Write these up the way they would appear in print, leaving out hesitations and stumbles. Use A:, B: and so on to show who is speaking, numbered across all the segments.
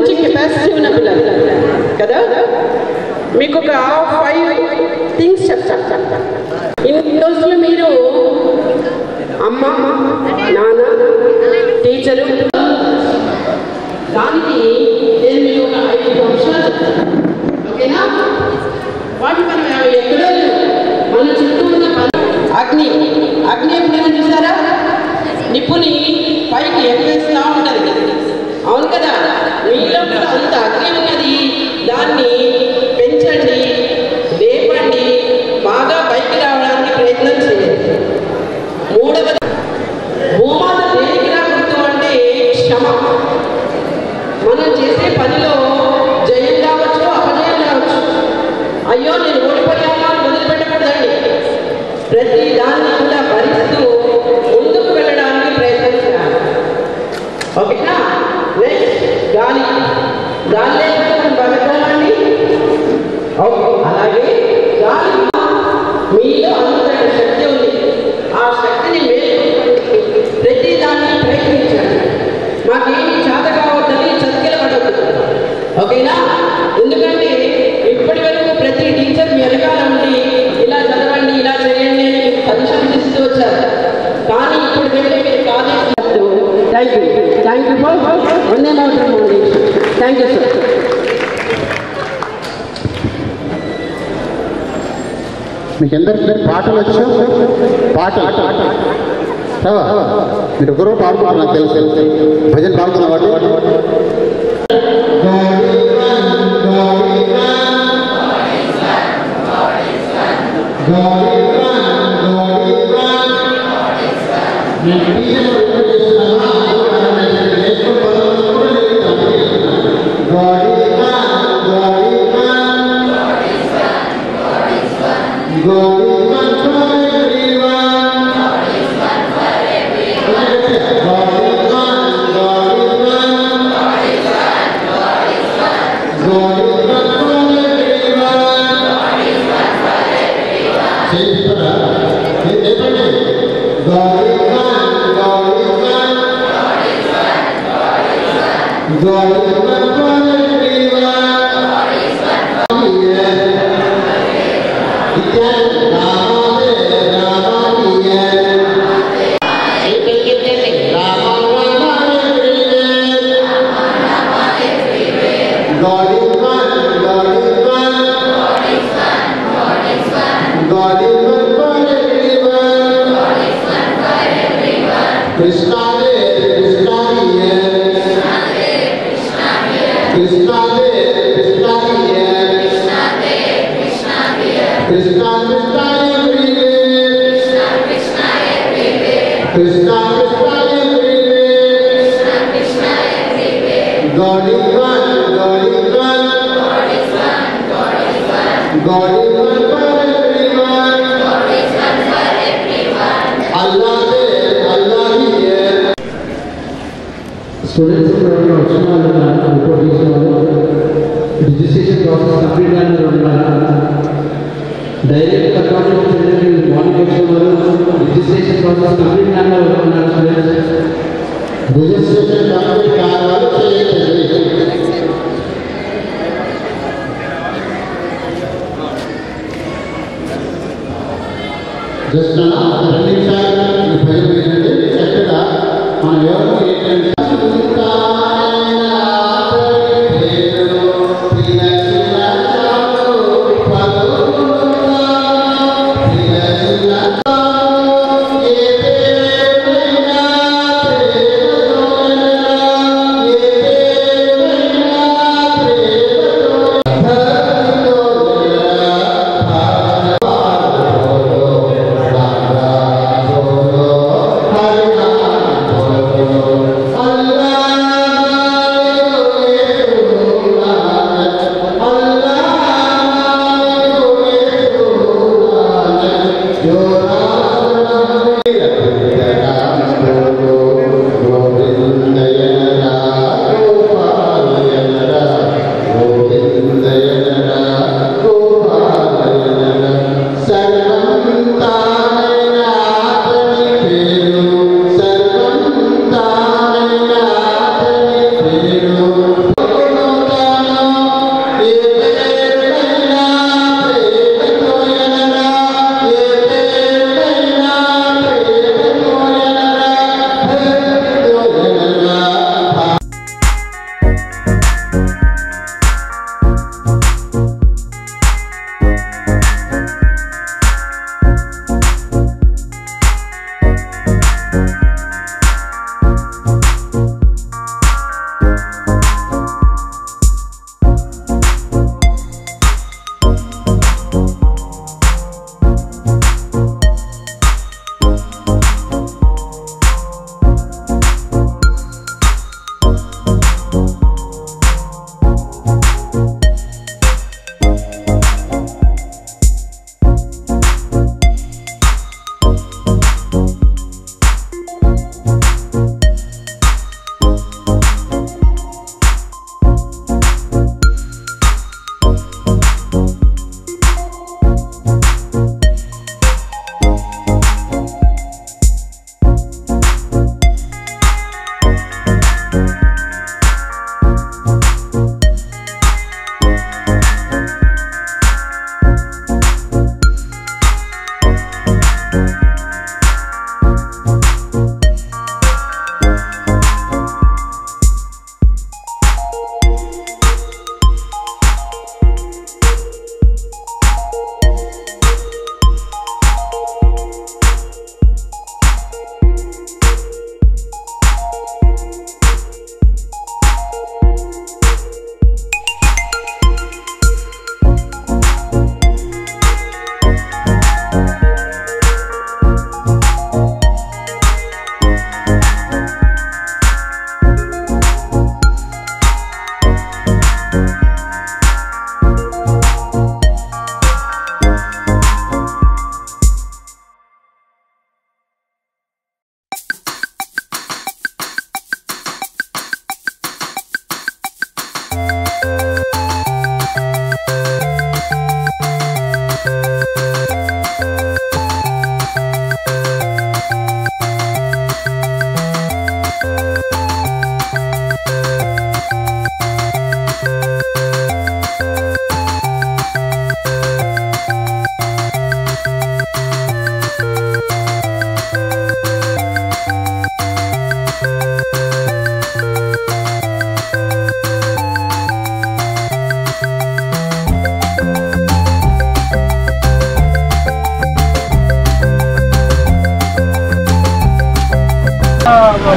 A: మంచి కెపాసిటీ ఉన్న పిల్లలు కదా. మీకు ఒక 5 థింగ్స్ చెప్తా. ఇన్ని రోజులు మీరు అమ్మ, నాన్న, టీచరు, దానికి నేను మీకు ఒక 5 అంశాలు చెప్తాను. ఓకేనా? వాటి మనం ఎక్కడో మన చుట్టూ ఉన్న అగ్ని ఎప్పుడైనా చూసారా? నిప్పుని పైకి ఎగవేస్తూ ఉంటుంది. అవును కదా? మీలో అంత అగ్ని ఉన్నది. దాన్ని పెంచండి, లేపండి, బాగా పైకి రావడానికి ప్రయత్నం చేయండి. మూడవది, భూమాత దేనికి రాకూడదు అంటే క్షమ. మనం చేసే పనిలో జయం కావచ్చు, అపజయం కావచ్చు. అయ్యో నేను ఓడిపోయాను అని వదిలిపెట్టకూడదండి. ప్రతి దాన్ని కూడా భరిస్తూ ముందుకు వెళ్ళడానికి ప్రయత్నం చేయాలి. ఓకేనా? నెక్స్ట్ గాలి లేకపోతే మనం బతకాలండి. అలాగే గాలి మీలో అంతటి శక్తి ఉంది. ఆ శక్తిని మేలుకొని ప్రతి దాన్ని ప్రయత్నించండి. మాకేమి చేత కావద్దని చతికిల పడద్దు. ఓకేనా? ఎందుకంటే ఇప్పటి వరకు ప్రతి టీచర్ మీ వెనకాల ఉండి ఇలా చదవండి, ఇలా చేయండి అని సజెషన్ ఇస్తూ వచ్చారు. కానీ ఇప్పుడు వెళ్ళి మీరు college thank you for Vande Mataram foundation. Thank you sir.
B: మీకు ఎందరికి పాటలు వచ్చా? పాట మీరు ఒకరో పాడుతున్నారు, నాకు తెలుసు. భజన పాడుతున్న వాటి
C: స్టూడెంట్స్ వచ్చిన వాళ్ళు రిపోర్ట్ చేసిన వాళ్ళు రిజిస్ట్రేషన్ ప్రాసెస్ కంప్లీట్ అయిన డైరెక్ట్ అకౌంట్ మార్నింగ్ వచ్చిన వాళ్ళు రిజిస్ట్రేషన్ ప్రాసెస్ కంప్లీట్ అయిన ఉన్నారు. స్టూడెంట్స్ రిజిస్ట్రేషన్ కంప్లీట్ కాని వాళ్ళు జస్ట్ 2 నిమిషాలు భయం ఏంటంటే చక్కగా మనం ఎవరు ఏంటంటే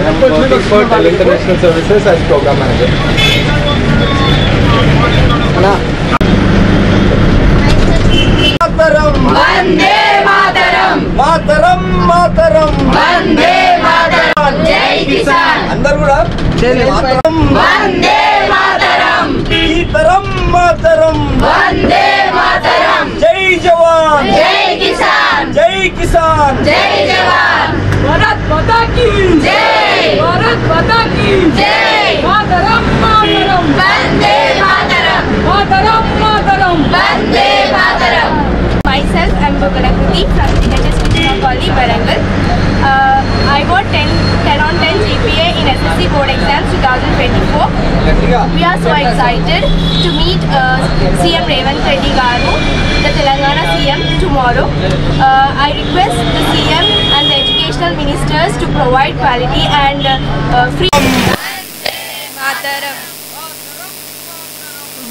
D: I'm working for Dell International Services as program manager.
E: Vande Mataram. Mataram, Mataram. Vande Mataram. Jai Kisan.
D: అందరూ కూడా
E: Vande Mataram.
D: Mataram, Mataram.
E: Vande Mataram.
D: Jai Jawan.
E: Jai Kisan.
D: Jai Kisan.
E: Jai Jawan.
F: Bharat माता की
E: Jai.
F: Bharat माता की
E: Jai.
F: Mataram Mataram
E: Vande Mataram.
F: Mataram Mataram
E: Vande Mataram.
G: Myself, I'm Bukarakuti from DHS Krishna College, Warangal. I got 10 on 10 GPA in SSC board exams 2024. We are so excited to meet CM Revanth Reddy Garu, the Telangana CM, tomorrow. I request the CM and the educational ministers to provide quality and free. Mataram.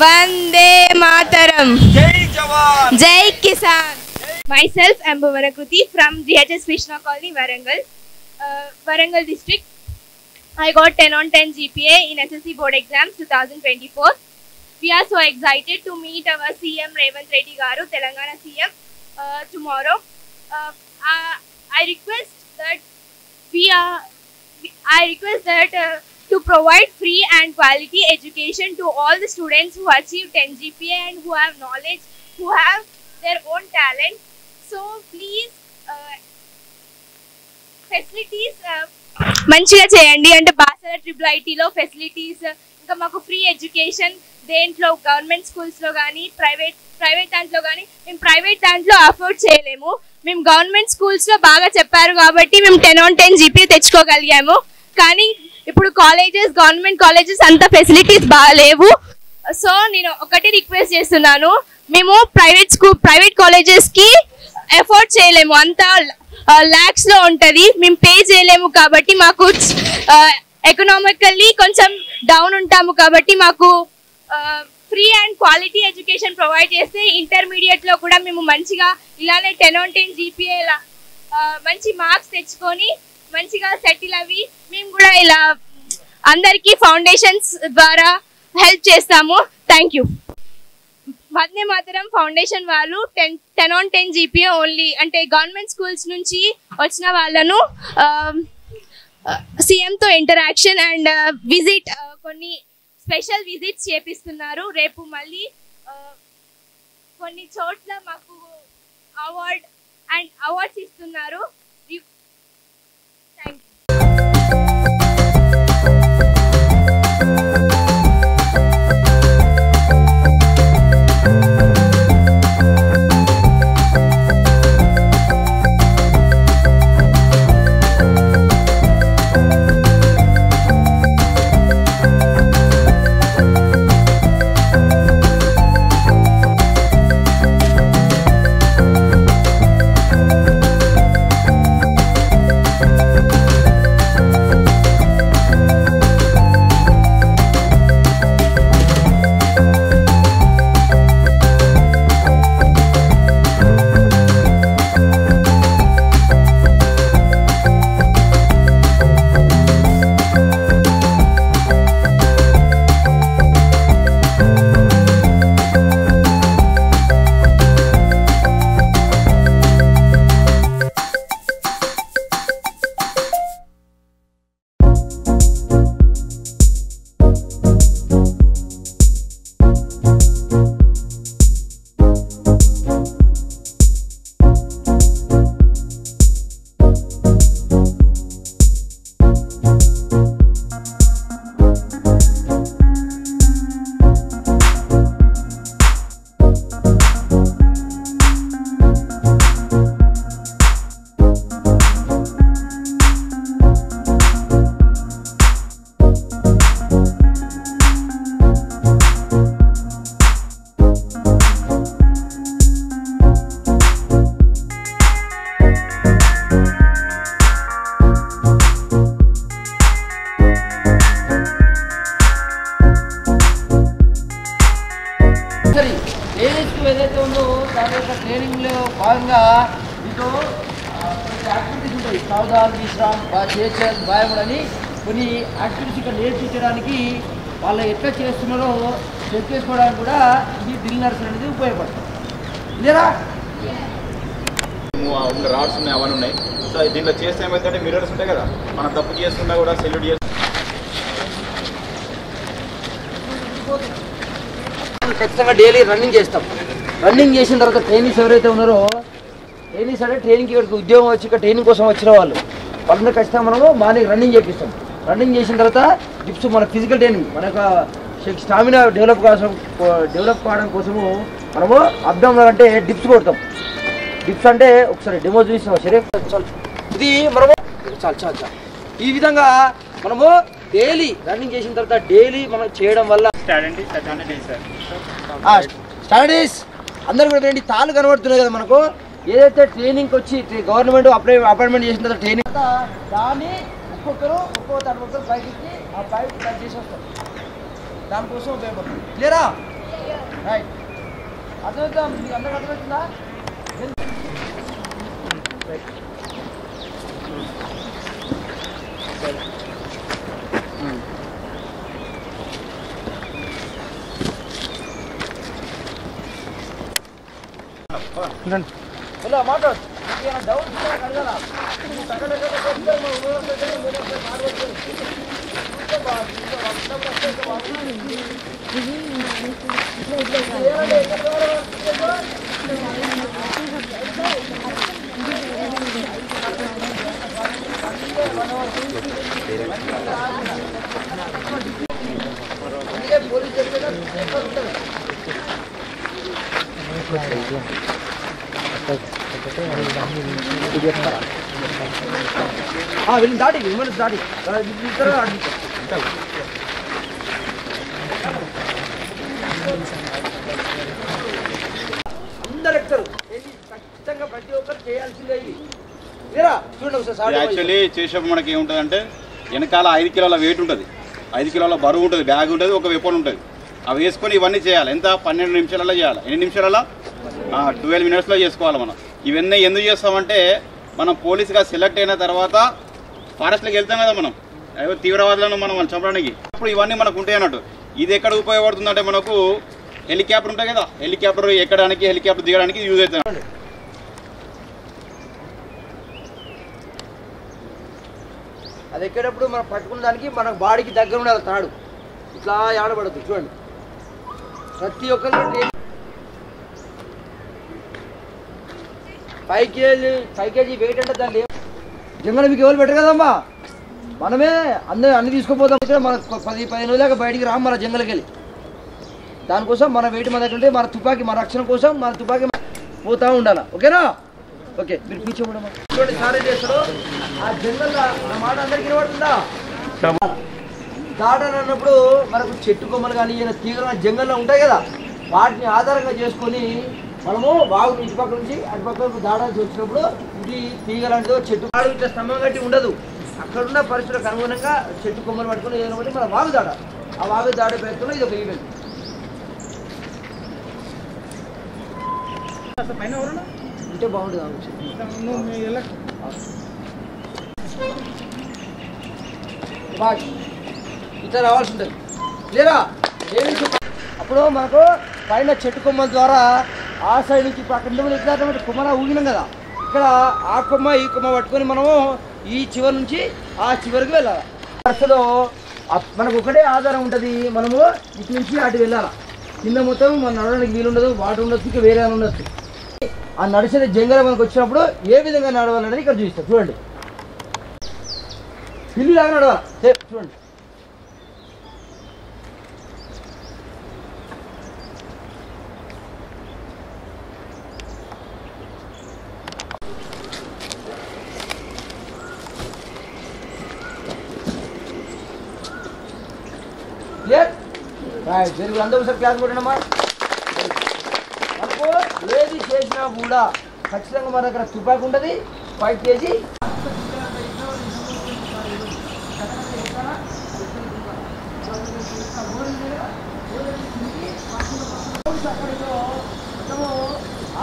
G: Vande Mataram.
D: Jai Jawan.
G: Jai Kisan. Myself, I am Bhuvanakruti from DHS Krishna College, Warangal. Warangal district. I got 10 on 10 GPA in SSC board exams 2024. We are so excited to meet our CM Revanth Reddy Garu, Telangana CM, tomorrow. I request that to provide free and quality education to all the students who achieve 10 GPA and who have knowledge, who have their own talent. So please facilities మంచిగా చేయండి. అంటే Basara triple ఐటీలో facilities, ఇంకా మాకు free education దేంట్లో government స్కూల్స్లో కానీ private దాంట్లో కానీ మేము ప్రైవేట్ దాంట్లో అఫోర్డ్ చేయలేము. మేము గవర్నమెంట్ స్కూల్స్లో బాగా చెప్పారు కాబట్టి మేము 10 on 10 జీపీఏ తెచ్చుకోగలిగాము. కానీ ఇప్పుడు గవర్నమెంట్ కాలేజెస్ అంత ఫెసిలిటీస్ బాగాలేవు. సో నేను ఒకటి రిక్వెస్ట్ చేస్తున్నాను, మేము ప్రైవేట్ కాలేజెస్కి ఎఫోర్డ్ చేయలేము, అంత ల్యాక్స్లో ఉంటుంది, మేము పే చేయలేము. కాబట్టి మాకు ఎకనామికల్లీ కొంచెం డౌన్ ఉంటాము. కాబట్టి మాకు free and quality education provide చేస్తే ఇంటర్మీడియట్లో కూడా మేము మంచిగా ఇలానే 10 on 10 జీపీఏ మంచి మార్క్స్ తెచ్చుకొని మంచిగా సెటిల్ అవి మేము కూడా ఇలా అందరికీ ఫౌండేషన్స్ ద్వారా హెల్ప్ చేస్తాము. Thank you. Vande Mataram foundation వాళ్ళు 10 on 10 జీపీఏ ఓన్లీ అంటే గవర్నమెంట్ స్కూల్స్ నుంచి వచ్చిన వాళ్ళను సీఎంతో ఇంటరాక్షన్ అండ్ విజిట్ కొన్ని స్పెషల్ విజిట్స్ చేపిస్తున్నారు. రేపు మళ్ళీ కొన్ని చోట్ల మాకు అవార్డ్స్ ఇస్తున్నారు. Thank you.
H: ఏదైతే ఉందో దాని యొక్క ట్రైనింగ్లో భాగంగా దీంట్లో యాక్టివిటీస్ ఉంటాయి. సావధాన్, విశ్రామ్, చేచల్, భయముడు అని
I: కొన్ని యాక్టివిటీస్ ఇక్కడ నేర్పించడానికి వాళ్ళు ఎట్లా చేస్తున్నారో చెక్ చేసుకోవడానికి కూడా ఈ డ్రిల్ నర్స్ అనేది ఉపయోగపడుతుంది. లేదా
J: రాడ్స్ ఉన్నాయి, అవన్నీ ఉన్నాయి. సో దీంట్లో చేస్తే ఏమైతే మిర్రర్స్ ఉంటాయి కదా, మనం తప్పు చేసుకున్నా కూడా సెల్యూట్ చేసి
I: ఖచ్చితంగా డైలీ రన్నింగ్ చేస్తాం. రన్నింగ్ చేసిన తర్వాత ట్రైనింగ్స్ ఎవరైతే ఉన్నారో, ట్రైనింగ్స్ అంటే ట్రైనింగ్కి ఇక్కడికి ఉద్యోగం వచ్చి ఇక్కడ ట్రైనింగ్ కోసం వచ్చిన వాళ్ళందరూ ఖచ్చితంగా మనము మార్నింగ్ రన్నింగ్ చేపిస్తాం. రన్నింగ్ చేసిన తర్వాత డిప్స్ మన ఫిజికల్ ట్రైనింగ్, మన యొక్క స్టామినా డెవలప్ కావడం కోసము మనము అబ్డామినల్ అంటే డిప్స్ కొడతాం. డిప్స్ అంటే ఒకసారి డెమో చూపిస్తాం. సరే చాలు, ఇది మనము చాలు ఈ విధంగా మనము డైలీ రన్నింగ్ చేసిన తర్వాత డైలీ మనం చేయడం వల్ల స్టాండర్డీస్ అందరు కూడా ఏంటి తాళ్ళు కనబడుతున్నాయి కదా మనకు. ఏదైతే ట్రైనింగ్కి వచ్చి గవర్నమెంట్ అపాయింట్మెంట్ చేసిన తర్వాత ట్రైనింగ్ దాన్ని ఒక్కొక్కరు బైక్ ఇచ్చి ఆ బైక్ కట్ చేసి వస్తారు. దానికోసం ఉపయోగపడుతుంది. క్లియరా? రైట్. అర్థమవుతుందా? మీకు అందరికి అర్థమవుతుందా? రైట్. హలో మాట్లాడు. డౌట్ అడగాల వీళ్ళని దాటి విమర్శ దాటి అందరు ఎక్కుతారు. ఖచ్చితంగా ప్రతి ఒక్కరు చేయాల్సిందే. ఇది చూడండి ఒకసారి.
J: యాక్చువల్లీ చేసేప్పుడు మనకి ఏముంటుంది, వెనకాల 5 కిలోల వెయిట్ ఉంటుంది, 5 కిలోల బరువు ఉంటుంది, బ్యాగ్ ఉంటుంది, ఒక వెపన్ ఉంటుంది. అవి వేసుకొని ఇవన్నీ చేయాలి. ఎంత 12 నిమిషాలలో చేయాలి. ఎన్ని నిమిషాలలో? 12 మినిట్స్లో చేసుకోవాలి. మనం ఇవన్నీ ఎందుకు చేస్తామంటే, మనం పోలీసుగా సెలెక్ట్ అయిన తర్వాత ఫారెస్ట్లోకి వెళ్తాం కదా, మనం తీవ్రవాదులను మనం చంపడానికి. ఇప్పుడు ఇవన్నీ మనకు ఉంటాయి అన్నట్టు. ఇది ఎక్కడ ఉపయోగపడుతుందంటే, మనకు హెలికాప్టర్ ఉంటాయి కదా, హెలికాప్టర్ ఎక్కడానికి, హెలికాప్టర్ దిగడానికి యూజ్ అవుతుంది.
I: అది ఎక్కేటప్పుడు మనం పట్టుకున్న దానికి మన బాడీకి దగ్గర ఉండాలి తాడు. ఇట్లా ఆడబడదు. చూడండి ప్రతి ఒక్కరికి 5 కేజీ వెయిట్ అంటే దాన్ని జంగల్ మీకు ఎవరు పెట్టరు కదమ్మా, మనమే అన్ని తీసుకుపోతాం. మనకు 10-15 రోజులాగా బయటికి రాము మన జంగల్కి వెళ్ళి. దానికోసం మన వెయిట్ మన దగ్గర ఉంటే మన తుపాకీ, మన రక్షణ కోసం మన తుపాకీ పోతూ ఉండాలి. ఓకేనా? ఓకే, మీరు కూర్చోమమ్మా. చూడండి సార్ ఏం చేస్తాడు. ఆ జంగల్లో నా మాట అందరికీ వినబడుతుందా? దాటని అన్నప్పుడు మనకు చెట్టు కొమ్మలు కానీ తీగలు జంగల్లో ఉంటాయి కదా, వాటిని ఆధారంగా చేసుకొని మనము బాగు ఇటుపక్క నుంచి అటుపక్క దాడాల్సి వచ్చినప్పుడు ఇది తీగలాంటిదో చెట్టు వాడు ఇట్లా స్తంభం కట్టి ఉండదు. అక్కడున్న పరిస్థితులకు అనుగుణంగా చెట్టు కొమ్మలు పట్టుకుని ఏదైనా బట్టి మన వాగు దాడ, ఆ వాగు దాడే ప్రయత్నంలో ఇది ఒక ఈవెంట్. పైన ఎవరన్నా ఉంటే బాగుంటుంది. ఇట్లా రావాల్సి ఉంటుంది లేదా? అప్పుడు మనకు పైన చెట్టు కొమ్మల ద్వారా ఆ సైడ్ నుంచి ఇప్పుడు అక్కడ ఎట్లా కొమ్మలా ఊగినాం కదా, ఇక్కడ ఆ కొమ్మ ఈ కొమ్మ పట్టుకొని మనము ఈ చివరి నుంచి ఆ చివరికి వెళ్ళాలి. వరుసలో మనకు ఒకటే ఆధారం ఉంటుంది. మనము ఇటు నుంచి అటు వెళ్ళాలి. కింద మొత్తం మన నడవడానికి వీలు ఉండదు, వాటర్ ఉండొచ్చు, ఇంకా వేరే ఉండొచ్చు. ఆ నడిచిన జంగల్ మనకు వచ్చినప్పుడు ఏ విధంగా నడవాలనేది ఇక్కడ చూపిస్తాం. చూడండి పిల్లి లాగా నడవాలి. చూడండి క్లియర్. అందరూ ఒకసారి క్లాస్ కొట్టండమ్మా. మనకు ఏది చేసినా కూడా ఖచ్చితంగా మన దగ్గర తుపాకి ఉంటుంది. 5 కేజీ మొత్తము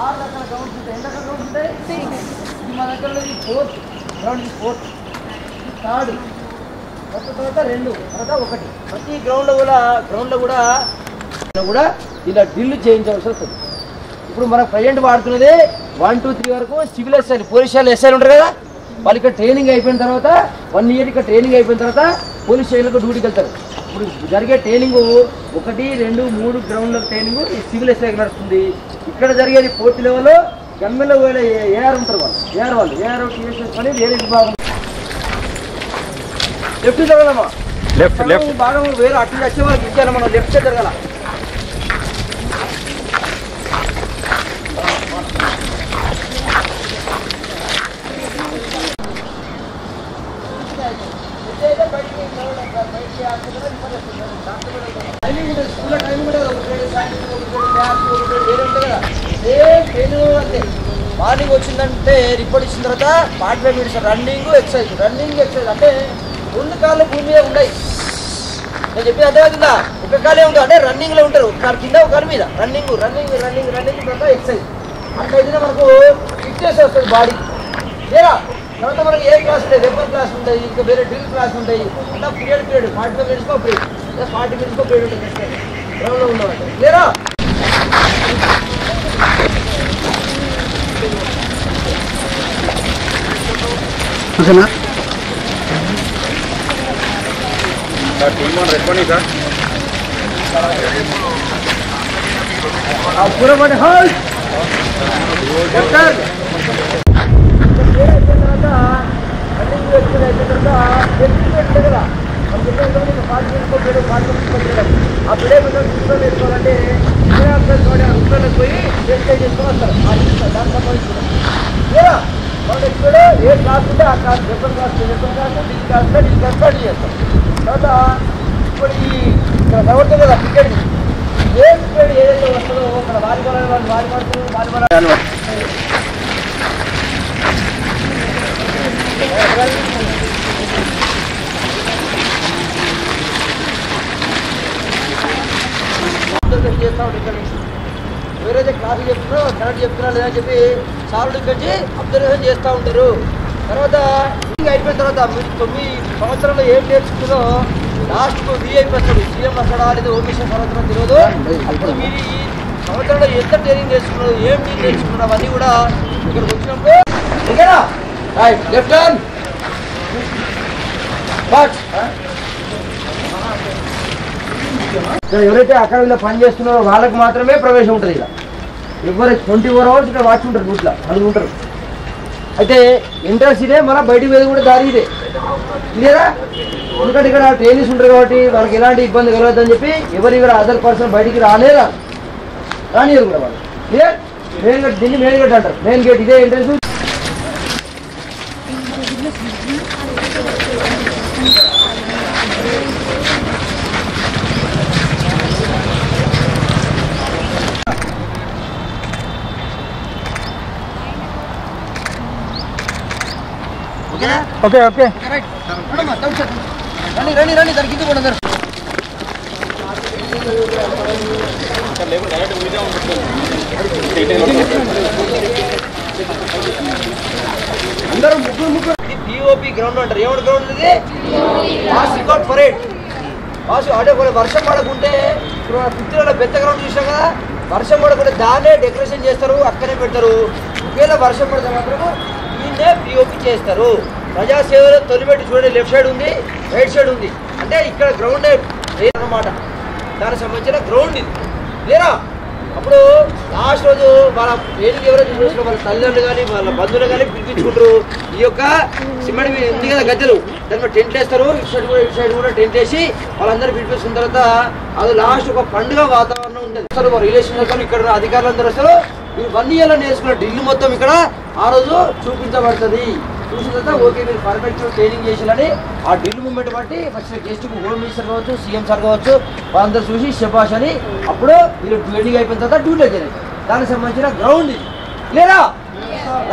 I: 6 రకాల గ్రౌండ్స్ ఉంటాయి. ఎన్ని రకాల గ్రౌండ్స్ ఉంటాయి? ఇది మన దగ్గర 4th గ్రౌండ్, ఇది 4th, 3rd, తర్వాత 2 తర్వాత 1 ప్రతి గ్రౌండ్లో కూడా ఇలా డ్రిల్ చేయించవలసి వస్తుంది. ఇప్పుడు మనకు ప్రజెంట్ వాడుతున్నది 1, 2, 3 వరకు సివిల్ ఎస్ఐలు పోలీస్ స్టేషన్లు ఎస్ఐలు ఉంటారు కదా, వాళ్ళు ఇక్కడ ట్రైనింగ్ అయిపోయిన తర్వాత 1 ఇయర్ ఇక్కడ ట్రైనింగ్ అయిపోయిన తర్వాత పోలీస్ స్టేషన్లకు డ్యూటీకి వెళ్తారు. ఇప్పుడు జరిగే ట్రైనింగ్ 1, 2, 3 గ్రౌండ్ల ట్రైనింగ్ సివిల్ ఎస్ఐకి నడుస్తుంది. ఇక్కడ జరిగేది 4th లెవెల్లో గమ్మెల్లో ఏఆర్ ఉంటారు, వాళ్ళు ఏఆర్ టీఎస్ఎస్ అని వేరే విభాగం. లెఫ్ట్ జరగాలమ్మా, లెఫ్ట్ భాగం వేరే అట్లా వచ్చే వాళ్ళకి ఇచ్చాను మనం, లెఫ్ట్ సైడ్ జరగాల. స్కూల్లో టైమింగ్ కూడా అంతే. మార్నింగ్ వచ్చిందంటే రిపోర్ట్ ఇచ్చిన తర్వాత 45 minutes రన్నింగ్ ఎక్సర్సైజ్ అంటే 2 కాళ్ళు భూమి మీద ఉన్నాయి. నేను చెప్పేది అర్థమవుతుందా? ఒక కాలే ఉంటుంది అంటే రన్నింగ్లో ఉంటారు, ఒక కాలు కింద ఒక కాలు మీద రన్నింగ్ తర్వాత ఎక్సర్సైజ్. అట్లయితేనే మనకు ఫిట్నెస్ వస్తుంది బాడీ. లేదా తర్వాత మనకి ఏ క్లాస్ ఉంటాయి, వెపన్ క్లాస్ ఉంటాయి, ఇంకా వేరే డ్రిల్ క్లాస్ ఉంటాయి. అంటే period 45 minutes period, 40 minutes period ఉంటుంది గ్రౌండ్లో ఉండవంటే. లేదా
B: ఓకేనా
J: sir team one responding sir.
I: पूरा बड़े हाल डॉक्टर అప్పుడే మనం ఇంట్లో వేసుకోవాలంటే పోయి చేసుకొని వస్తారు. దాని సంబంధించిన ఏ క్లాస్ ఉంటే ఆ క్లాస్ వెపన్ క్లాస్ స్టార్ట్ చేస్తాం. తర్వాత ఇప్పుడు ఇక్కడ చదువుతుంది కదా క్రికెట్, ఏ క్రికెట్ ఏదైతే వస్తుందో అక్కడ వాలీబాల్ చేస్తా ఉంటారు. ఇక్కడ నుంచి ఎవరైతే క్లాసులు చెప్తున్నారో కరెక్ట్ చెప్తున్నా లేదని చెప్పి సార్లు వచ్చి అబ్జర్వేషన్ చేస్తూ ఉంటారు. తర్వాత అయిపోయిన తర్వాత 9 సంవత్సరాలు ఏం నేర్చుకున్నారో లాస్ట్కు విఐపీ వస్తాడు, సీఎం వస్తాడా లేదా హోమ్ మినిస్టర్ సంవత్సరం తెలియదు. అప్పుడు మీరు ఈ సంవత్సరంలో ఎంత ట్రైనింగ్ నేర్చుకున్నారు, ఏం ట్రైనింగ్ నేర్చుకున్నారు అవన్నీ కూడా ఇక్కడికి వచ్చినప్పుడు ఓకేనా. రైట్ లెఫ్ట్ హ్యాండ్ ఎవరైతే అకాడమీలో పని చేస్తున్నారో వాళ్ళకి మాత్రమే ప్రవేశం ఉంటుంది. ఇలా ఎవరు 24 hours ఇక్కడ వాచ్ ఉంటారు, రూట్లో వాళ్ళు ఉంటారు. అయితే ఎంట్రన్స్ ఇదే, మన బయటికి వెళ్ళి కూడా దారి ఇదే, క్లియరా? ఎందుకంటే ఇక్కడ ట్రైనింగ్స్ ఉంటారు కాబట్టి వాళ్ళకి ఎలాంటి ఇబ్బంది కలగద్దని చెప్పి ఎవరు ఇక్కడ అదర్ పర్సన్ బయటికి రానియరు కూడా వాళ్ళు. క్లియర్? మెయిన్ గేట్, దీన్ని మెయిన్ గేట్ అంటారు. మెయిన్ గేట్ ఇదే ఎంట్రన్స్.
B: ఓకే ఓకే
I: రండి దానికి కింద కూడా అందరూ ముగ్గురు పిఓపి గ్రౌండ్ అంటారు. ఏమన్నా గ్రౌండ్ ఇది? పాసికౌట్ పరేడ్. అంటే వర్షం పడకుంటే పుత్తూరులో పెద్ద గ్రౌండ్ చూసాం కదా, వర్షం పడకుంటే దాన్నే డెకరేషన్ చేస్తారు, అక్కడే పెడతారు. ఒకవేళ వర్షం పడితే మాత్రము దీన్నే పిఓపి చేస్తారు. ప్రజాసేవలో తొలిపెట్టి చూడండి, లెఫ్ట్ సైడ్ ఉంది, రైట్ సైడ్ ఉంది. అంటే ఇక్కడ గ్రౌండ్ అన్నమాట, దానికి సంబంధించిన గ్రౌండ్ ఇది. లేరా అప్పుడు లాస్ట్ రోజు వాళ్ళ ట్రైనింగ్ ఎవరైతే చూసిన వాళ్ళ తల్లిదండ్రులు కానీ వాళ్ళ బంధువులు కానీ పిలిపించుకుంటారు. ఈ యొక్క సిమెంట్ ఉంది కదా గద్దెలు, దాని మీద టెంట్ వేస్తారు. ఇటు సైడ్ కూడా టెంట్ వేసి వాళ్ళందరూ పిలిపించుకున్న తర్వాత అది లాస్ట్ ఒక పండుగ వాతావరణం ఉంటుంది. అసలు రిలేషన్ ఇక్కడ అధికారులందరూ వస్తారు. మీరు 1 yearలో నేర్చుకున్న డ్రిల్ మొత్తం ఇక్కడ ఆ రోజు చూపించబడుతుంది. చూసిన తర్వాత ఓకే మీరు పర్ఫెక్ట్ ట్రైనింగ్ చేయాలని ఆ డ్రిల్ మూమెంట్ బట్టి వచ్చిన గెస్ట్కు హోమ్ మినిస్టర్ కావచ్చు, సీఎం సార్ కావచ్చు, వాళ్ళందరూ చూసి శబాష్ అని అప్పుడు మీరు ట్రైనింగ్ అయిపోయిన తర్వాత డ్యూటీ చేయాలి. దానికి సంబంధించిన గ్రౌండ్ ఇది. క్లియరా?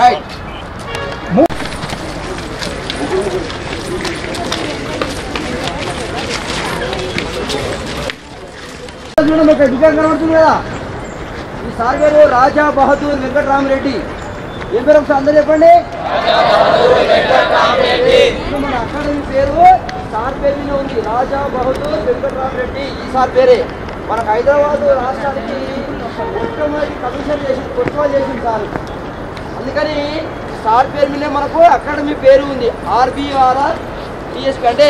I: రైట్. కనబడుతుంది కదా, ఈ సార్ గారు రాజా బహదూర్ వెంకటరామరెడ్డి. ఏం పేరు ఒకసారి అందరూ చెప్పండి. మన అకాడమీ పేరు సార్ పేరు మీద ఉంది, రాజా బహదూర్ వెంకటరామరెడ్డి. ఈ సార్ పేరే మనకు హైదరాబాద్ రాష్ట్రానికి మొట్టమొదటి కమిషన్ చేసి కొత్తవాళ్ళు చేసింది సార్. అందుకని సార్ పేరు మీదే మనకు అకాడమీ పేరు ఉంది, ఆర్బీఆర్ఆర్ టీఎస్పీ. అంటే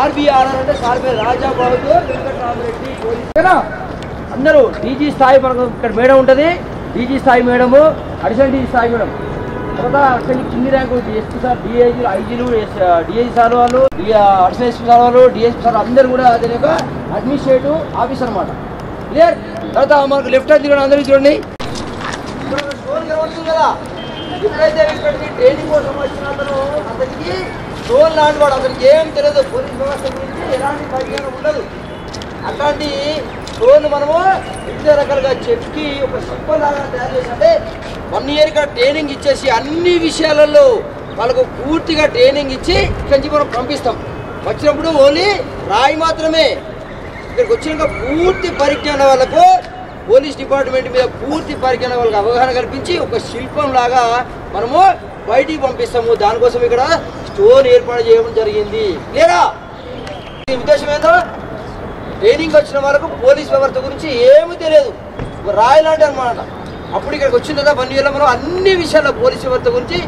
I: ఆర్బీఆర్ఆర్ అంటే సార్ పేరు రాజా బహదూర్ వెంకటరామరెడ్డి. అందరూ డీజీ స్థాయి మనకు ఇక్కడ మేడం ఉంటుంది, డీజీ స్థాయి మేడము, అడిషనల్ డీజీ స్థాయి మేడం. తర్వాత అక్కడ కింది ర్యాంకు ఎస్పీ సార్, డిఐజీలు, ఐజీలు, డిఐజీ సార్ వాళ్ళు, అడిషనల్ ఎస్పీ సార్ వాళ్ళు, డిఎస్పీ సార్ అందరూ కూడా దీని యొక్క అడ్మినిస్ట్రేటివ్ ఆఫీస్ అనమాట. క్లియర్. తర్వాత మనకు లెఫ్ట్ హ్యాండ్ చూడండి, అందరికీ చూడండి. ఇక్కడ స్టోన్ కనబడుతుంది కదా, ఎప్పుడైతే ఇక్కడికి ట్రైనింగ్ కోసం వచ్చిన అతను అతనికి స్టోన్ లాంటి వాడు, అతనికి ఏం తెలియదు, పోలీస్ వ్యవస్థ గురించి ఎలాంటి పరిజ్ఞానం ఉండదు. అట్లాంటి స్టోన్ మనము వివిధ రకాలుగా చెక్కి ఒక శిల్పలాగా తయారు చేసి, అంటే 1 year ఇక్కడ ట్రైనింగ్ ఇచ్చేసి అన్ని విషయాలలో వాళ్ళకు పూర్తిగా ట్రైనింగ్ ఇచ్చి ఇక్కడి నుంచి మనం పంపిస్తాం. వచ్చినప్పుడు ఓన్లీ రాయి మాత్రమే. ఇక్కడికి వచ్చినాక పూర్తి పరిజ్ఞానం వాళ్ళకు, పోలీస్ డిపార్ట్మెంట్ మీద పూర్తి పరిజ్ఞానం వాళ్ళకి అవగాహన కల్పించి ఒక శిల్పం లాగా మనము బయటికి పంపిస్తాము. దానికోసం ఇక్కడ స్టోన్ ఏర్పాటు చేయడం జరిగింది. లేదా దీని ఉద్దేశం ఏందో, ట్రైనింగ్ వచ్చిన వాళ్ళకు పోలీస్ వ్యవస్థ గురించి ఏమీ తెలియదు, రాయి లాంటి అనమాట. అప్పుడు ఇక్కడికి వచ్చిన తర్వాత 1 yearలో మనం అన్ని విషయాల్లో పోలీస్ వ్యవస్థ గురించి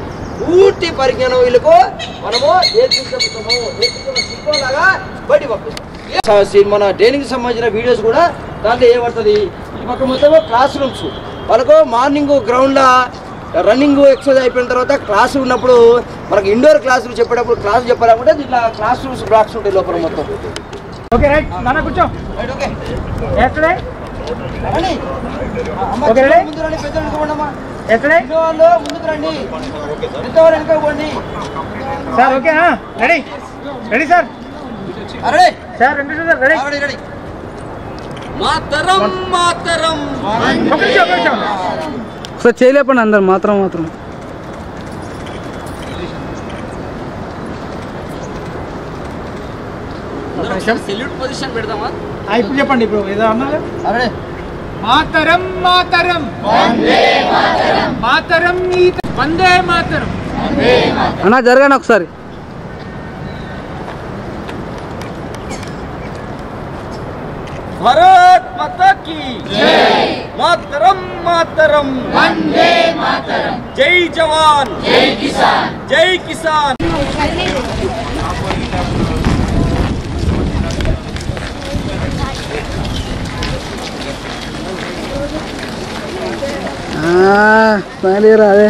I: పూర్తి పరిజ్ఞానం వీళ్ళకు మనము నేర్పించుకుంటాము. శిల్పం లాగా బయటికి పంపిస్తాం. మన ట్రైనింగ్కి సంబంధించిన వీడియోస్ కూడా దాంట్లో ఏమవుతుంది, ఈ పక్క మొత్తం క్లాస్ రూమ్స్. వాళ్ళకు మార్నింగ్ గ్రౌండ్లో రన్నింగ్ ఎక్సర్సైజ్ అయిపోయిన తర్వాత క్లాస్ ఉన్నప్పుడు మనకు ఇండోర్ క్లాసులు చెప్పేటప్పుడు క్లాస్ చెప్పాలనుకుంటే ఇట్లా క్లాస్ రూమ్స్ బ్లాక్స్ ఉంటాయి లోపల మొత్తం.
K: ఓకే రైట్, నాన్న కూర్చో.
I: Right, okay.
K: ఎక్కడే
I: ముందు రండి, పెద్దలు ఎన్నుకోండమ్మా.
K: ఎక్కడే
I: వాళ్ళు ముందుకు రండి, పెద్దవాళ్ళు వెనుకోండి.
K: సార్ ఓకేనా? Ready ready sir,
I: ready
K: sir ready sir, ready
I: ready.
D: మాతరం మాతరం
K: సార్ చేయలేపండి అందరు మాత్రం మాత్రం.
D: సెల్యూట్ పొజిషన్ పెడదామా?
K: ఇప్పుడు చెప్పండి, ఇప్పుడు ఏదో అన్నారు.
I: రెడీ.
K: మాతరం మాతరం మాతరం వందే మాతరం. అన్నా జరగండి ఒకసారి.
D: భారత్ మాతా కీ జై. మాతరం మాతరం వందే మాతరం. జై జవాన్ జై కిసాన్ జై కిసాన్.
K: అదే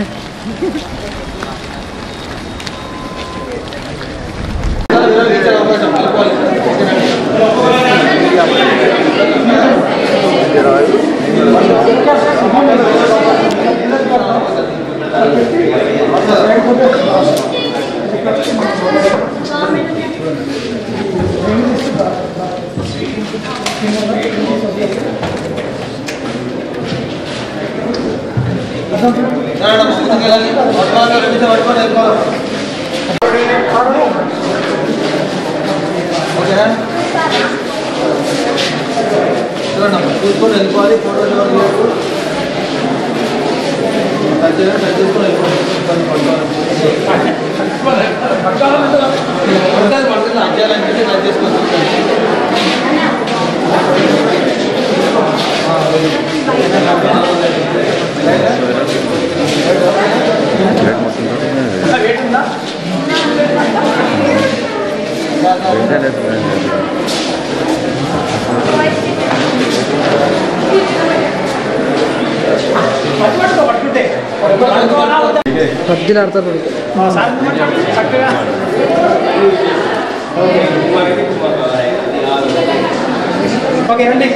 I: చూసుకొని వెళ్ళిపోవాలి. ఫోటోలు పబ్జీలు ఆడతారు చక్కగా. ఓకే రండి.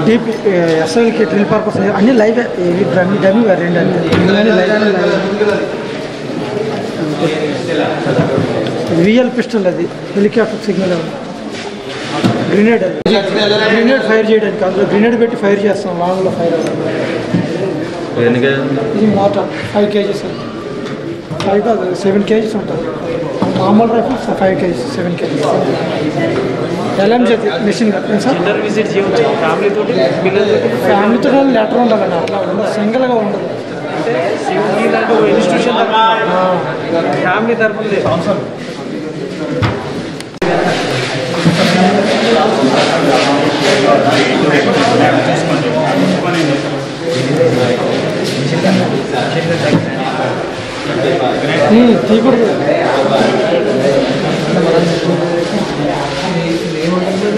I: డీప్ ఎస్ఎల్కి డ్రిల్ పర్పస్ అన్ని లైవ్ డమ్మి డమ్మి రెండు విఎల్ పిస్టల్, అది helicopter signal, grenade grenade fire చేయడానికి. అందులో గ్రెనేడ్ పెట్టి ఫైర్ చేస్తాం, లాంగ్లో ఫైర్ అవ్వాలి. ఇది మోటార్ 5 kgs, 5 కాదు 7 kgs ఉంటుంది. మామూలు rifles 5 kgs 7 kgs. LMG machine sir. ఫ్యామిలీతో లెటర్ ఉండాలండి, అట్లా ఉండదు, సింగిల్గా ఉండదు.
L: అంటే మీలాంటి ఒక ఇన్స్టిట్యూషన్ ఫ్యామిలీ తరఫున లేదు.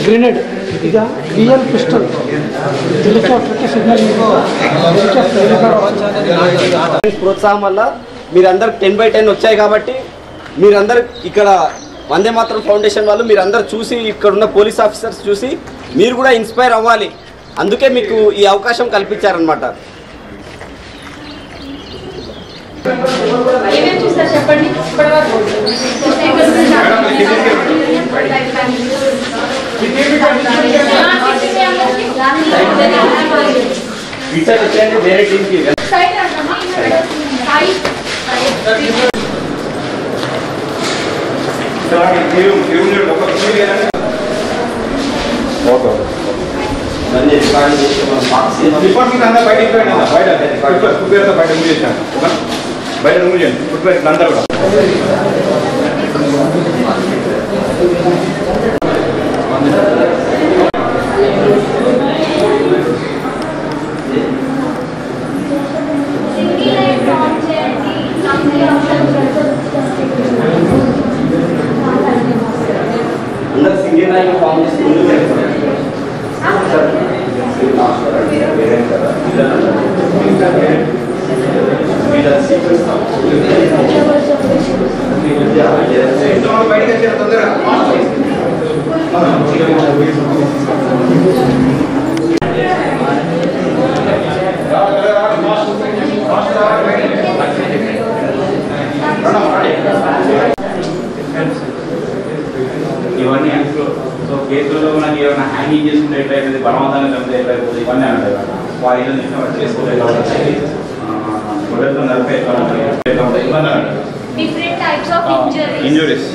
L: గ్రెనేడ్ ఇక రియల్ పిస్టల్ హెలికాప్టర్కి సిగ్నల్
M: ప్రోత్సాహం వల్ల మీరందరు 10/10 వచ్చాయి కాబట్టి మీరందరు ఇక్కడ వందే మాతరం ఫౌండేషన్ వాళ్ళు మీరందరూ చూసి ఇక్కడ ఉన్న పోలీస్ ఆఫీసర్స్ చూసి మీరు కూడా ఇన్స్పైర్ అవ్వాలి. అందుకే మీకు ఈ అవకాశం కల్పించారనమాట.
G: చెప్పండి.
J: డిపార్ట్మెంట్ అంతా బయట బయట మూవ్ చేశాను. బయట మూవ్ చేయండి ఫుట్వేర్ అంతా కూడా.
M: అందరూ సింగిల్ లైన్ ఫామ్ చేసి ముందుకు వెళ్తారు.
J: ఇవన్నీ సో కేసులలో మనకి ఏమైనా హ్యాంగింగ్ చేసుకుంటే ఎట్లయితుంది, బలవంతంగా చంపితే ఎట్లయిపోతుంది, ఇవన్నీ అంటారు కదా. వారి ఇల్లు చేసుకుంటే గొడవలతో నడిపే ఇబ్బంది అంటారు.
G: Different types of
J: injuries.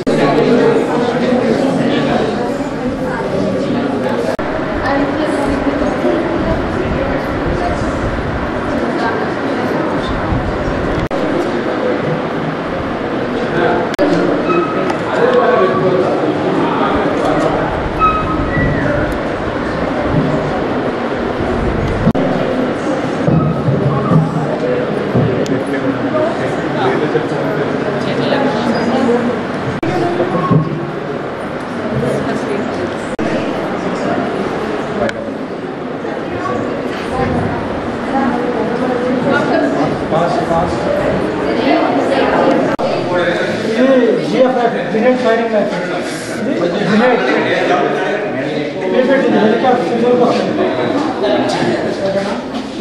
L: Grenade firing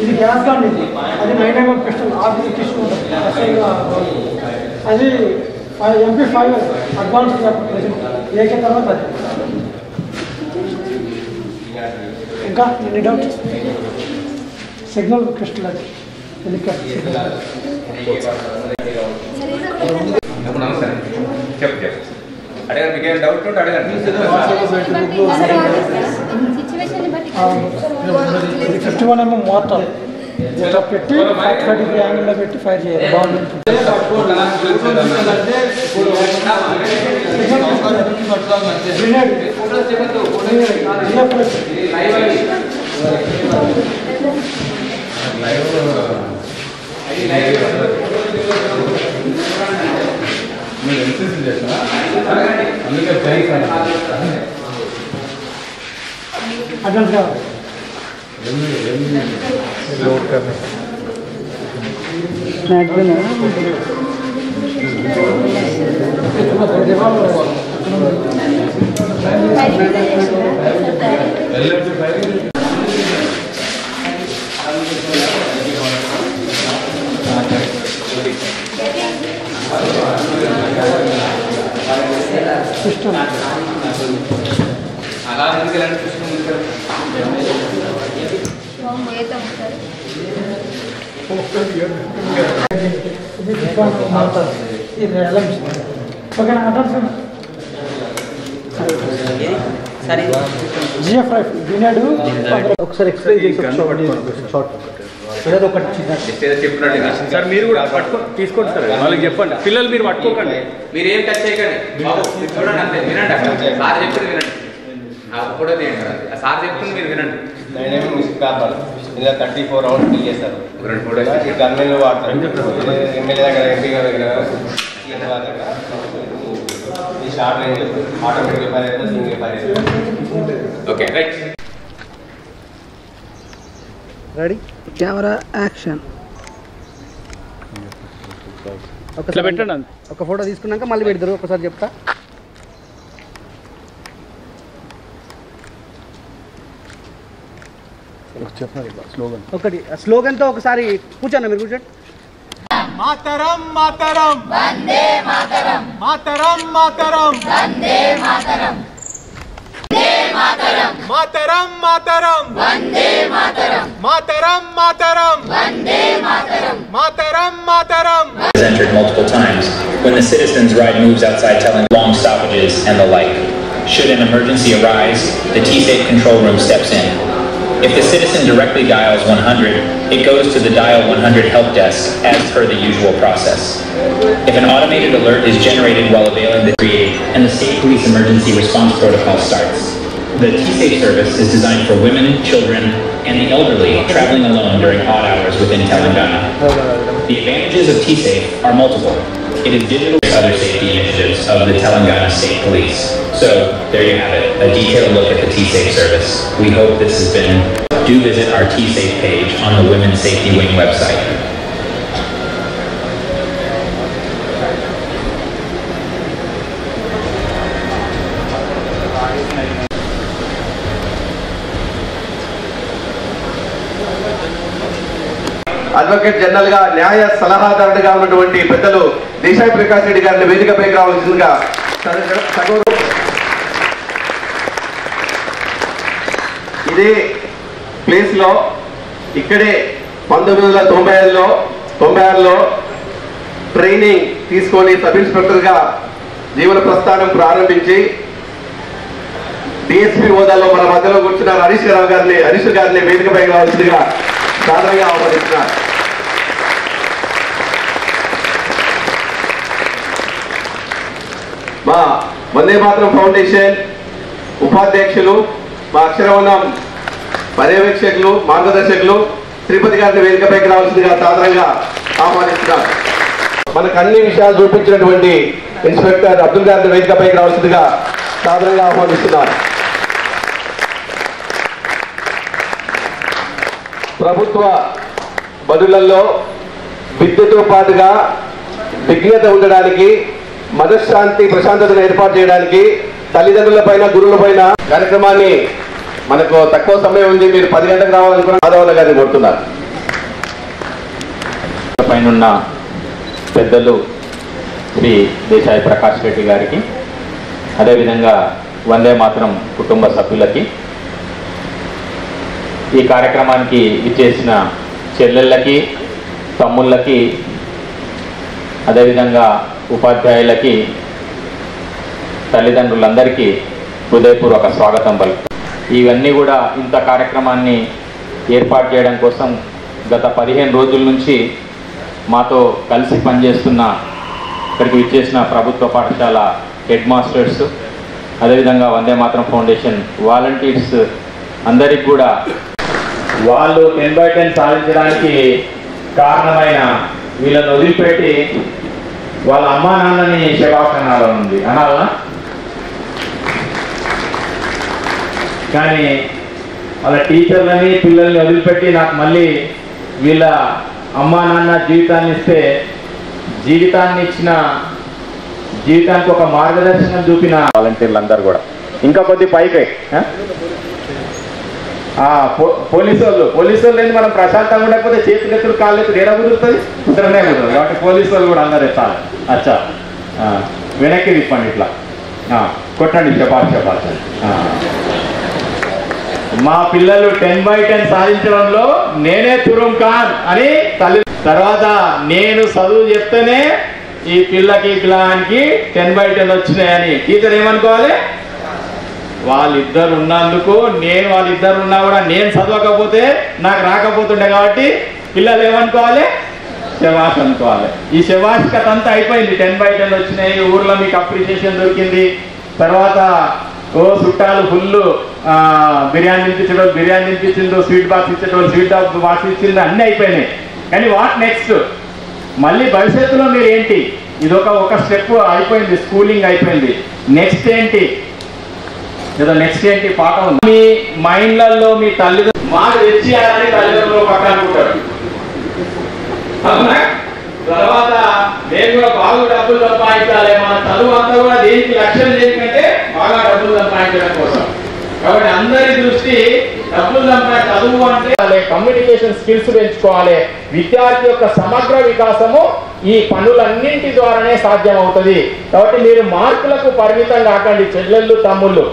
L: ఇది గ్యాస్ గన్. ఇది అది 9mm పిస్టల్ ఆర్మీ తీసుకుంటుంది. అది MP5 అడ్వాన్స్ ఏకే తర్వాత అది. ఇంకా ఎన్ని డౌట్? సిగ్నల్ పిస్టల్ అది హెలికాప్టర్ సిగ్నల్.
J: నమస్తే చెప్పు అడగండి. మీకు ఏం డౌట్ ఉంటే అడగండి.
L: 51mm మోటార్ ఇట్లా పెట్టి 45 యాంగిల్లో పెట్టి ఫైర్ చేయాలి. బాగుంటుంది.
J: మీరు ఎన్సీసీ చేసినా అందుకే బ్యాంక్
L: అడ్వాన్స్ కావాలి. సిస్టమ్
J: అలా ఎందుకు
L: ఇది okay advance GF rifle grenade ఒకసారి ఎక్స్ప్లెయిన్ చేసి షార్ట్ ఏదో ఒకటి చిన్న
N: సార్ మీరు కూడా తీసుకోండి సార్ వాళ్ళకి చెప్పండి పిల్లలు మీరు పట్టుకోకండి
O: మీరు ఏం టచ్ చేయకండి బాబు మీరు చూడండి అంతే వినండి అక్కడ సార్ చెప్తుంది వినండి ఫోటో తీయండి సార్ చెప్తుంది మీరు వినండి
P: 34 రౌండ్స్ ఫిల్ చేస్తారు గన్మెన్లు వాడతారు ఎమ్మెల్యే దగ్గర ఎంపీ గారి దగ్గర ఈ షార్ట్ రేంజ్ ఆటోమేటిక్ ఫైర్ అయితే single fire
O: okay right
Q: ready camera action
N: ఇట్లా పెట్టండి
Q: ఒక ఫోటో తీసుకున్నాక మళ్ళీ పెడతారు ఒకసారి చెప్తా ఒకటి స్లోగన్తో ఒకసారి కూర్చోండి మీరు కూర్చోండి
R: మాతరం మాతరం వందే మాతరం మాతరం మాతరం వందే మాతరం మాతరం మాతరం వందే మాతరం మాతరం మాతరం వందే మాతరం మాతరం మాతరం
S: has entered multiple times when the citizens ride moves outside telling long stoppages and the like. Should an emergency arise, the T-Safe control room steps in. If the citizen directly dials 100, it goes to the Dial 100 help desk as per the usual process. If an automated alert is generated while availing the create and the state police emergency response protocol starts. The T-Safe service is designed for women, children, and the elderly traveling alone during odd hours within Telangana. The advantages of T-Safe are multiple. It is digital with other safety initiatives of the Telangana State Police. So, there you have it, a detailed look at the T-Safe service. We hope this has been. Do visit our T-Safe page on the Women's Safety Wing website.
M: Advocate general గా న్యాయ సలహాదారుడిగా ఉన్నటువంటి పెద్దలు దేశాయి ప్రకాష్ రెడ్డి గారిని వేదికపైకి రావాల్సిందిగా ఇదే place లో ఇక్కడే 1996లో ట్రైనింగ్ తీసుకొని సబ్ ఇన్స్పెక్టర్ గా జీవన ప్రస్థానం ప్రారంభించి డిఎస్పీ హోదాలో మన మధ్యలో కూర్చున్న హరీష్ గారిని వేదికపైకి రావాల్సిందిగా సాధారణంగా ఆహ్వానిస్తున్నారు. మా వందే మాతరం ఫౌండేషన్ ఉపాధ్యక్షులు మా అక్షరవనం పర్యవేక్షకులు మార్గదర్శకులు తిరుపతి గారిని వేదికపైకి రావాల్సిందిగా సాధారణంగా ఆహ్వానిస్తున్నారు. మనకు అన్ని విషయాలు చూపించినటువంటి ఇన్స్పెక్టర్ అబ్దుల్ గారిని వేదికపైకి రావాల్సిందిగా సాధారణంగా ఆహ్వానిస్తున్నారు. ప్రభుత్వ బడులలో విద్యతో పాటుగా విజ్ఞత ఉండడానికి మనశ్శాంతి ప్రశాంతతను ఏర్పాటు చేయడానికి తల్లిదండ్రులపైన గురువులపైన కార్యక్రమాన్ని మనకు తక్కువ సమయం ఉంది, మీరు 10 గంటలకు రావాలనుకున్న మాధవన్న గారిని కోరుతున్నారు.
T: పైన పెద్దలు శ్రీ దేశాయి ప్రకాష్ రెడ్డి గారికి, అదేవిధంగా వందే మాతరం కుటుంబ సభ్యులకి, ఈ కార్యక్రమానికి ఇచ్చేసిన చెల్లెళ్ళకి, తమ్ముళ్ళకి, అదేవిధంగా ఉపాధ్యాయులకి, తల్లిదండ్రులందరికీ హృదయపూర్వక స్వాగతం పలుకుతాం. ఇవన్నీ కూడా ఇంత కార్యక్రమాన్ని ఏర్పాటు చేయడం కోసం గత 15 రోజుల నుంచి మాతో కలిసి పనిచేస్తున్న ఇక్కడికి విచ్చేసిన ప్రభుత్వ పాఠశాల హెడ్ మాస్టర్స్, అదేవిధంగా వందే మాతరం ఫౌండేషన్ వాలంటీర్స్ అందరికి కూడా వాళ్ళు 10/10 సాధించడానికి కారణమైన వీళ్ళని వదిలిపెట్టి వాళ్ళ అమ్మా నాన్నని శవాసనాలు ఉంది అనాలనా? కానీ వాళ్ళ టీచర్లని పిల్లల్ని వదిలిపెట్టి నాకు మళ్ళీ వీళ్ళ అమ్మా నాన్న జీవితాన్ని ఇస్తే జీవితానికి ఒక మార్గదర్శనం చూపిన వాలంటీర్లు అందరూ కూడా ఇంకా కొద్ది పైకి పోలీసు వాళ్ళు ఏంటి మనం ప్రశాంతంగా ఉండకపోతే చేతులు ఎత్తుడు కాళ్ళు ఎత్తుడు ఏడా కుదురుతుంది, కుదరనే కుదరదు. కాబట్టి పోలీసు వాళ్ళు కూడా అందరు ఎత్తాలి. అచ్చా వెనక్కి తిప్పండి, ఇట్లా కొట్టండి, శబాష్. మా పిల్లలు 10/10 సాధించడంలో నేనే తురుం ఖాన్ అని తర్వాత నేను చదువు చెప్తేనే ఈ పిల్లగానికి 10/10 వచ్చినాయని టీచర్ ఏమనుకోవాలి? వాళ్ళిద్దరు ఉన్నందుకు వాళ్ళిద్దరు ఉన్నా కూడా నేను చదవకపోతే నాకు రాకపోతుండే కాబట్టి పిల్లలు ఏమనుకోవాలి? శవాష్ అనుకోవాలి. ఈ శవాష్ కథ అంతా అయిపోయింది. 10/10 వచ్చినాయి, ఊర్లో మీకు అప్రిషియేషన్ దొరికింది. తర్వాత చుట్టాలు ఫుల్ బిర్యానీ తినిపించడం, బిర్యానీ తినిపించిందో, స్వీట్ బాక్స్ ఇచ్చేటోళ్ళు స్వీట్ బాక్స్ ఇచ్చిందో అన్నీ అయిపోయినాయి. కానీ వాట్ నెక్స్ట్? మళ్ళీ భవిష్యత్తులో మీరు ఏంటి? ఒక స్టెప్ అయిపోయింది, స్కూలింగ్ అయిపోయింది. నెక్స్ట్ ఏంటి? ఏదో నెక్స్ట్ ఏంటి పాఠం ఉంది. మీ మైండ్లలో మీ తల్లిదండ్రులు మాకు తెచ్చియాలని తల్లిదండ్రులు పక్కన అనుకుంటారు. తర్వాత నేను కూడా బాగా డబ్బులు సంపాదించాలి, మన చదువు అంతా కూడా దేనికి లక్ష్యం దేనికంటే బాగా డబ్బులు సంపాదించడం కోసం. కాబట్టి అందరి దృష్టి డబ్బులు చదువు అంటే కమ్యూనికేషన్ స్కిల్స్ పెంచుకోవాలి. విద్యార్థి యొక్క సమగ్ర వికాసము ఈ పనులన్నింటి ద్వారానే సాధ్యం అవుతుంది. కాబట్టి మీరు మార్కులకు పరిమితం కాకండి చెల్లెళ్ళు తమ్ముళ్ళు.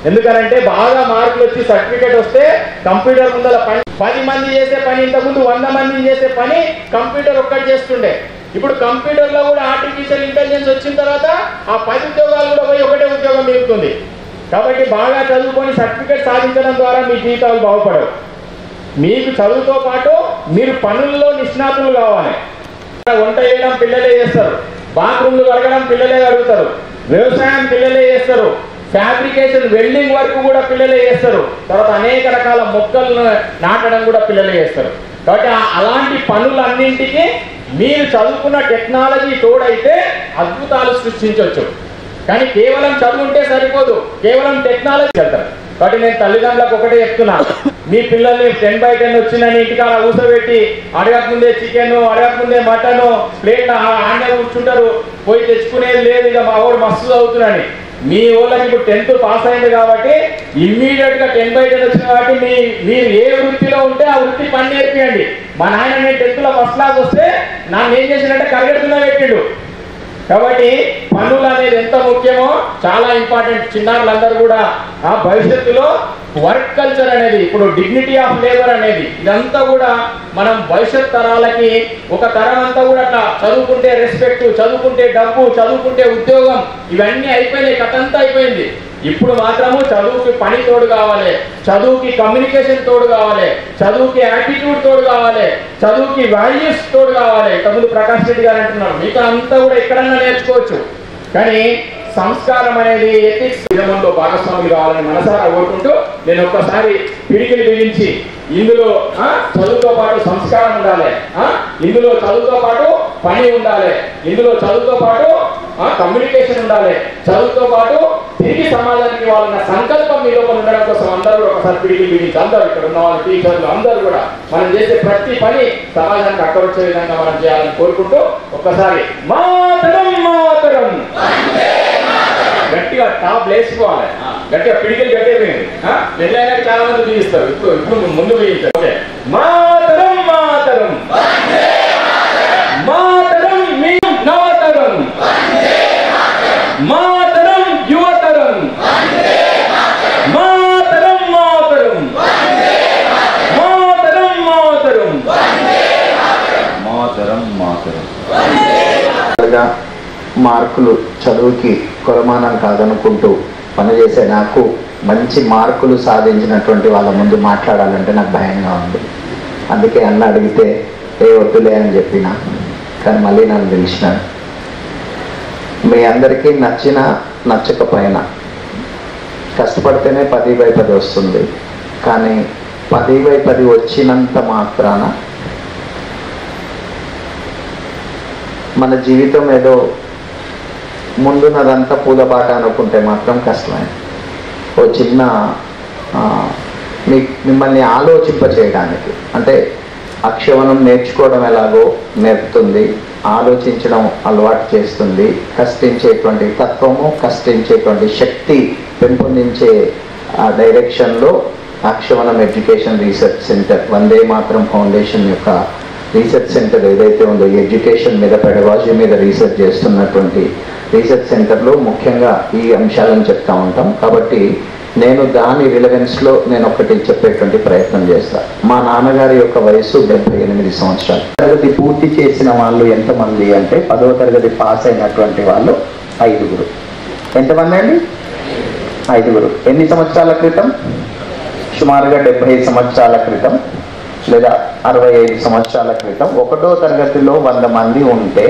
T: ఎందుకనంటే బాగా మార్కులు వచ్చి సర్టిఫికేట్ వస్తే కంప్యూటర్ ముందర 10 మంది చేసే పని ఇంతకుముందు 100 మంది చేసే పని కంప్యూటర్ ఒక్కటి చేస్తుండే. ఇప్పుడు కంప్యూటర్లో కూడా ఆర్టిఫిషియల్ ఇంటెలిజెన్స్ వచ్చిన తర్వాత ఆ 10 ఉద్యోగాలు కూడా పోయి ఒకటే ఉద్యోగం మిగులుతుంది. కాబట్టి బాగా చదువుకొని సర్టిఫికేట్ సాధించడం ద్వారా మీ జీవితాలు బాగుపడవు. మీకు చదువుతో పాటు మీరు పనుల్లో నిష్ణాతులు కావాలి. వంట చేయడం పిల్లలే చేస్తారు, బాత్రూమ్లు కడగడం పిల్లలే కడుగుతారు, వ్యవసాయం పిల్లలే చేస్తారు, ఫ్యాబ్రికేషన్ వెల్డింగ్ వర్క్ కూడా పిల్లలే చేస్తారు, తర్వాత అనేక రకాల మొక్కలను నాటడం కూడా పిల్లలే చేస్తారు. కాబట్టి అలాంటి పనులన్నింటికి మీరు చదువుకున్న టెక్నాలజీ తోడైతే అద్భుతాలు సృష్టించవచ్చు. కానీ కేవలం చదువుంటే సరిపోదు, కేవలం టెక్నాలజీ వెళ్తారు. కాబట్టి నేను తల్లిదండ్రులకు ఒకటే చెప్తున్నా, మీ పిల్లల్ని 10/10 వచ్చిందని ఇంటికాడ ఊసబెట్టి అడగకముందే చికెన్, అడగకముందే మటన్ ప్లేట్ ఆండ కూర్చుంటారు, పోయి తెచ్చుకునేది లేదు, ఇక మా వాడు మస్తు చదువుతున్నాని. మీ ఊళ్ళకి ఇప్పుడు 10th పాస్ అయింది కాబట్టి ఇమ్మీడియట్ గా 10/10 వచ్చింది కాబట్టి మీరు ఏ వృత్తిలో ఉంటే ఆ వృత్తి పని నేర్పియండి. మా నాయన నేను 10th లో ఫస్ట్ క్లాస్ వస్తే నన్ను ఏం చేసినట్టే కరిగెడుతున్నా పెట్టిండు. కాబట్టి పనులు అనేది ఎంత ముఖ్యమో చాలా ఇంపార్టెంట్. చిన్నారులందరూ కూడా ఆ భవిష్యత్తులో వర్క్ కల్చర్ అనేది, ఇప్పుడు డిగ్నిటీ ఆఫ్ లేబర్ అనేది, ఇదంతా కూడా మనం భవిష్యత్ తరాలకి ఒక తరం అంతా కూడా అట్లా చదువుకుంటే రెస్పెక్ట్, చదువుకుంటే డబ్బు, చదువుకుంటే ఉద్యోగం, ఇవన్నీ అయిపోయినాయి, కథ అంతా అయిపోయింది. ఇప్పుడు మాత్రము చదువుకి పని తోడు కావాలి, చదువుకి కమ్యూనికేషన్ తోడు కావాలి, చదువుకి యాటిట్యూడ్ తోడు కావాలి, చదువుకి వాల్యూస్ తోడు కావాలి. ఇంతకుముందు ప్రకాష్ రెడ్డి గారు అంటున్నారు, మీకు అంతా కూడా ఎక్కడన్నా నేర్చుకోవచ్చు. కానీ సంస్కారం అనేది ఎథిక్స్ విధానంలో భాగస్వాములు కావాలని మనసారా కోరుకుంటూ నేను ఒక్కసారి పిడికిలు బిగించి ఇందులో చదువుతో పాటు సంస్కారం ఉండాలి, ఇందులో చదువుతో పాటు పని ఉండాలి, ఇందులో చదువుతో పాటు కమ్యూనికేషన్ ఉండాలి, చదువుతో పాటు తిరిగి సమాజానికి వాళ్ళ సంకల్పం మీ లోపల ఉండడం కోసం అందరూ కూడా ఒకసారి పిడికిలు బిగించి అందరూ ఇక్కడ ఉన్న వాళ్ళ టీచర్లు అందరూ కూడా మనం చేసే ప్రతి పని సమాజానికి అక్కడొచ్చే విధంగా మనం చేయాలని కోరుకుంటూ ఒక్కసారి మాతరం మాతరం గట్టిగా టాప్ లేచిపోవాలి, గట్టిగా పిడికిలు గట్టేపోయింది. పెళ్ళైనా చాలా మంది బిగిస్తారు, ఇప్పుడు ముందు బిగించారు. ఓకే, మాతరం మాతరం మాతరం మీ నవతరం మాతరం యువతరం మాతరం మాతరం మాతరం మాతరం
B: మాతరం మాతరం. మార్కులు చదువుకి కొలమానం కాదనుకుంటూ పనిచేసే నాకు మంచి మార్కులు సాధించినటువంటి వాళ్ళ ముందు మాట్లాడాలంటే నాకు భయంగా ఉంది. అందుకే అన్న అడిగితే వద్దులే అని చెప్పిన, కానీ మళ్ళీ నన్ను పిలిచినాను. మీ అందరికీ నచ్చినా నచ్చకపోయినా కష్టపడితేనే 10/10 వస్తుంది. కానీ 10/10 వచ్చినంత మాత్రాన మన జీవితం ఏదో ముందున్నదంతా పూలబాట అనుకుంటే మాత్రం కష్టమే. ఓ చిన్న మిమ్మల్ని ఆలోచింపచేయడానికి, అంటే అక్షవనం నేర్చుకోవడం ఎలాగో నేర్పుతుంది, ఆలోచించడం అలవాటు చేస్తుంది, కష్టించేటువంటి తత్వము, కష్టించేటువంటి శక్తి పెంపొందించే డైరెక్షన్లో అక్షవనం education research centre, Vande Mataram foundation యొక్క రీసెర్చ్ సెంటర్ ఏదైతే ఉందో, ఎడ్యుకేషన్ మీద, పెడగాజీ మీద రీసెర్చ్ చేస్తున్నటువంటి రీసెర్చ్ సెంటర్లో ముఖ్యంగా ఈ అంశాలను చెప్తా ఉంటాం. కాబట్టి నేను దాని రిలవెన్స్లో నేను ఒకటి చెప్పేటువంటి ప్రయత్నం చేస్తాను. మా నాన్నగారి యొక్క వయసు 78 సంవత్సరాలు. తరగతి పూర్తి చేసిన వాళ్ళు ఎంతమంది అంటే 10వ తరగతి పాస్ అయినటువంటి వాళ్ళు 5గురు. ఎంతమంది అండి? 5గురు. ఎన్ని సంవత్సరాల క్రితం? సుమారుగా 70 సంవత్సరాల క్రితం లేదా 65 సంవత్సరాల క్రితం 1వ తరగతిలో 100 మంది ఉంటే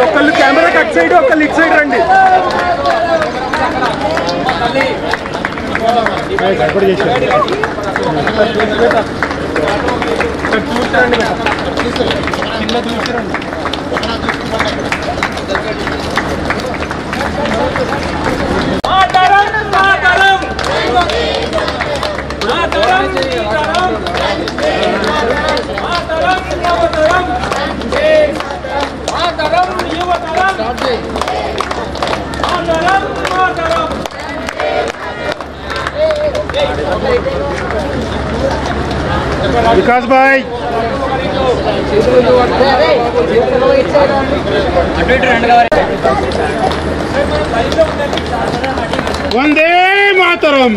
R: ఒకళ్ళు కెమెరా కట్ సైడ్ ఒకళ్ళు ఇట్ సైడ్ రండి. వికాస్ భాయ్ వందే మాతరం.